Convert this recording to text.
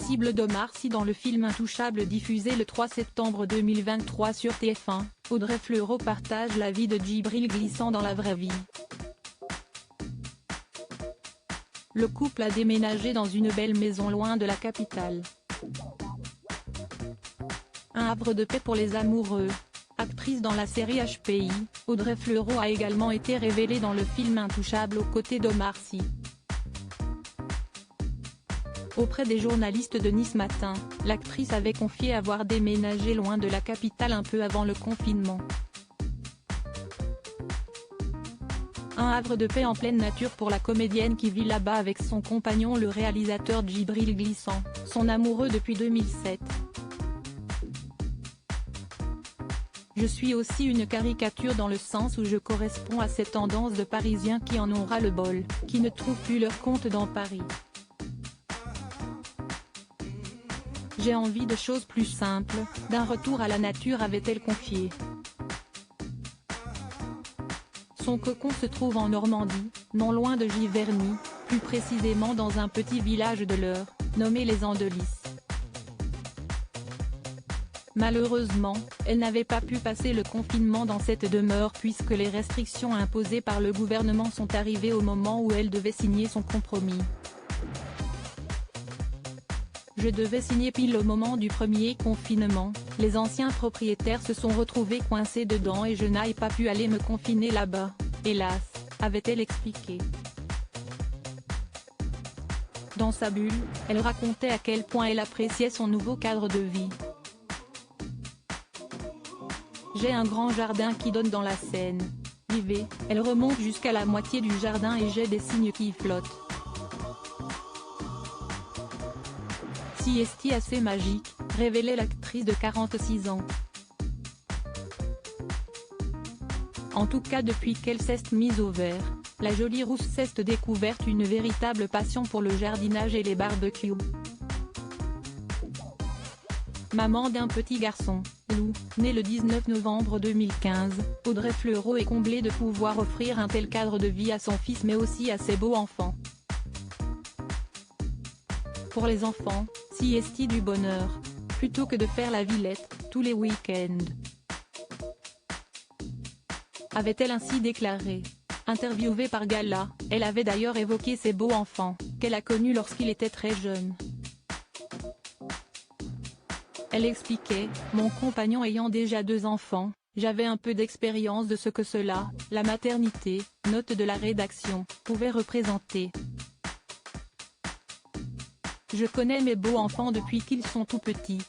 cible d'Omar Sy dans le film Intouchable diffusé le 3 septembre 2023 sur TF1, Audrey Fleurot partage la vie de Djibril Glissant dans la vraie vie. Le couple a déménagé dans une belle maison loin de la capitale. Un havre de paix pour les amoureux. Actrice dans la série HPI, Audrey Fleurot a également été révélée dans le film Intouchable aux côtés d'Omar Sy. Auprès des journalistes de Nice Matin, l'actrice avait confié avoir déménagé loin de la capitale un peu avant le confinement. Un havre de paix en pleine nature pour la comédienne qui vit là-bas avec son compagnon le réalisateur Djibril Glissant, son amoureux depuis 2007. Je suis aussi une caricature dans le sens où je corresponds à cette tendance de Parisiens qui en ont ras le bol, qui ne trouvent plus leur compte dans Paris. J'ai envie de choses plus simples, d'un retour à la nature, avait-elle confié. Son cocon se trouve en Normandie, non loin de Giverny, plus précisément dans un petit village de l'Eure, nommé les Andelys. Malheureusement, elle n'avait pas pu passer le confinement dans cette demeure puisque les restrictions imposées par le gouvernement sont arrivées au moment où elle devait signer son compromis. Je devais signer pile au moment du premier confinement, les anciens propriétaires se sont retrouvés coincés dedans et je n'ai pas pu aller me confiner là-bas, hélas, avait-elle expliqué. Dans sa bulle, elle racontait à quel point elle appréciait son nouveau cadre de vie. J'ai un grand jardin qui donne dans la Seine. Vivez, elle remonte jusqu'à la moitié du jardin et j'ai des cygnes qui y flottent. Sieste assez magique, révélait l'actrice de 46 ans. En tout cas depuis qu'elle s'est mise au vert, la jolie rousse s'est découverte une véritable passion pour le jardinage et les barbecues. Maman d'un petit garçon, Lou, né le 19 novembre 2015, Audrey Fleurot est comblée de pouvoir offrir un tel cadre de vie à son fils mais aussi à ses beaux enfants. Pour les enfants, sieste du bonheur, plutôt que de faire la Villette, tous les week-ends. Avait-elle ainsi déclaré. Interviewée par Gala, elle avait d'ailleurs évoqué ses beaux enfants, qu'elle a connus lorsqu'il était très jeune. Elle expliquait, mon compagnon ayant déjà 2 enfants, j'avais un peu d'expérience de ce que cela, la maternité, note de la rédaction, pouvait représenter. Je connais mes beaux enfants depuis qu'ils sont tout petits,